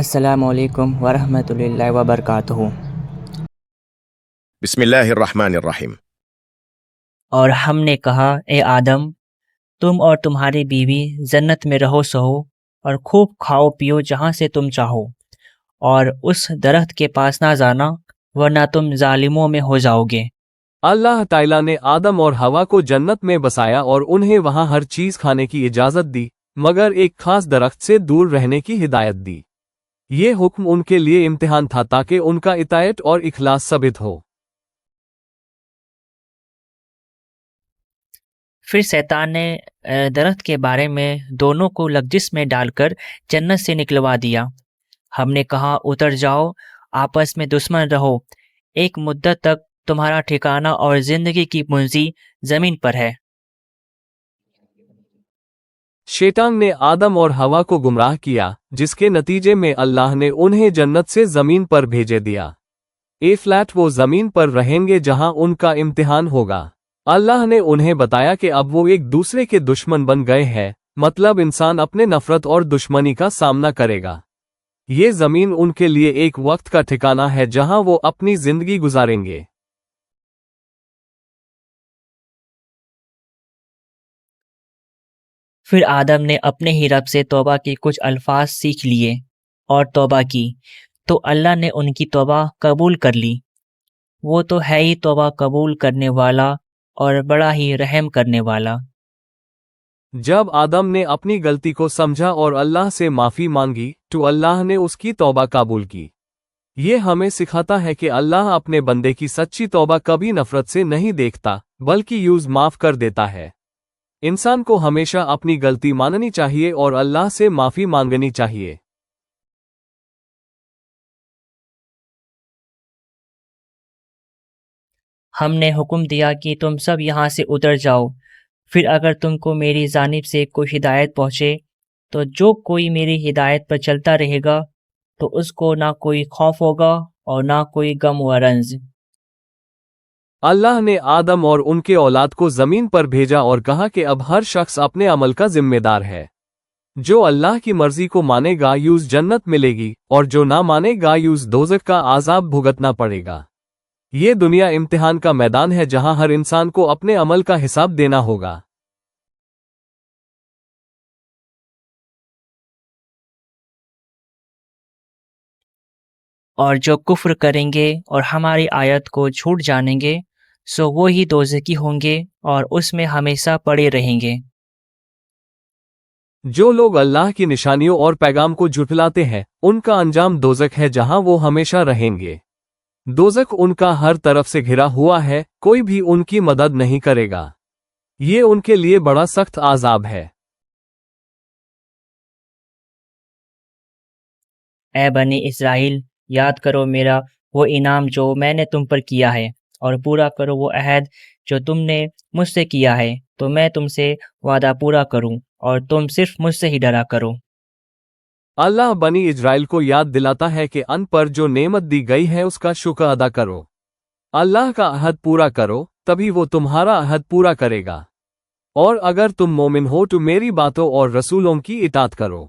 السلام علیکم ورحمۃ اللہ وبرکاتہ۔ بسم اللہ الرحمن الرحیم۔ اور ہم نے کہا، اے آدم، تم اور تمہاری بیوی جنت میں رہو سہو اور خوب کھاؤ پیو جہاں سے تم چاہو، اور اس درخت کے پاس نہ جانا ورنہ تم ظالموں میں ہو جاؤ گے۔ اللہ تعالیٰ نے آدم اور ہوا کو جنت میں بسایا اور انہیں وہاں ہر چیز کھانے کی اجازت دی مگر ایک خاص درخت سے دور رہنے کی ہدایت دی۔ یہ حکم ان کے لیے امتحان تھا تاکہ ان کا اطاعت اور اخلاص ثابت ہو۔ پھر شیطان نے درخت کے بارے میں دونوں کو لغزش میں ڈال کر جنت سے نکلوا دیا۔ ہم نے کہا، اتر جاؤ، آپس میں دشمن رہو، ایک مدت تک تمہارا ٹھکانہ اور زندگی کی پونجی زمین پر ہے۔ شیطان نے آدم اور ہوا کو گمراہ کیا، جس کے نتیجے میں اللہ نے انہیں جنت سے زمین پر بھیجے دیا۔ فلیٹ وہ زمین پر رہیں گے جہاں ان کا امتحان ہوگا۔ اللہ نے انہیں بتایا کہ اب وہ ایک دوسرے کے دشمن بن گئے ہیں، مطلب انسان اپنے نفرت اور دشمنی کا سامنا کرے گا۔ یہ زمین ان کے لیے ایک وقت کا ٹھکانہ ہے جہاں وہ اپنی زندگی گزاریں گے۔ پھر آدم نے اپنے ہی رب سے توبہ کے کچھ الفاظ سیکھ لیے اور توبہ کی، تو اللہ نے ان کی توبہ قبول کر لی۔ وہ تو ہے ہی توبہ قبول کرنے والا اور بڑا ہی رحم کرنے والا۔ جب آدم نے اپنی غلطی کو سمجھا اور اللہ سے معافی مانگی تو اللہ نے اس کی توبہ قبول کی۔ یہ ہمیں سکھاتا ہے کہ اللہ اپنے بندے کی سچی توبہ کبھی نفرت سے نہیں دیکھتا بلکہ معاف کر دیتا ہے۔ انسان کو ہمیشہ اپنی غلطی ماننی چاہیے اور اللہ سے معافی مانگنی چاہیے۔ ہم نے حکم دیا کہ تم سب یہاں سے اتر جاؤ، پھر اگر تم کو میری جانب سے کوئی ہدایت پہنچے تو جو کوئی میری ہدایت پر چلتا رہے گا تو اس کو نہ کوئی خوف ہوگا اور نہ کوئی غم و رنج۔ اللہ نے آدم اور ان کے اولاد کو زمین پر بھیجا اور کہا کہ اب ہر شخص اپنے عمل کا ذمہ دار ہے۔ جو اللہ کی مرضی کو مانے گا جنت ملے گی اور جو نہ مانے گا دوزخ کا عذاب بھگتنا پڑے گا۔ یہ دنیا امتحان کا میدان ہے جہاں ہر انسان کو اپنے عمل کا حساب دینا ہوگا۔ اور جو کفر کریں گے اور ہماری آیت کو جھوٹ جانیں گے سو وہی دوزخی ہوں گے اور اس میں ہمیشہ پڑے رہیں گے۔ جو لوگ اللہ کی نشانیوں اور پیغام کو جھٹلاتے ہیں ان کا انجام دوزخ ہے جہاں وہ ہمیشہ رہیں گے۔ دوزخ ان کا ہر طرف سے گھرا ہوا ہے، کوئی بھی ان کی مدد نہیں کرے گا۔ یہ ان کے لیے بڑا سخت عذاب ہے۔ اے بنی اسرائیل، یاد کرو میرا وہ انعام جو میں نے تم پر کیا ہے، اور پورا کرو وہ عہد جو تم نے مجھ سے کیا ہے، تو میں تم سے وعدہ پورا کروں اور تم صرف مجھ سے ہی ڈرا کرو۔ اللہ بنی اسرائیل کو یاد دلاتا ہے کہ ان پر جو نعمت دی گئی ہے اس کا شکر ادا کرو۔ اللہ کا عہد پورا کرو، تبھی وہ تمہارا عہد پورا کرے گا۔ اور اگر تم مومن ہو تو میری باتوں اور رسولوں کی اطاعت کرو۔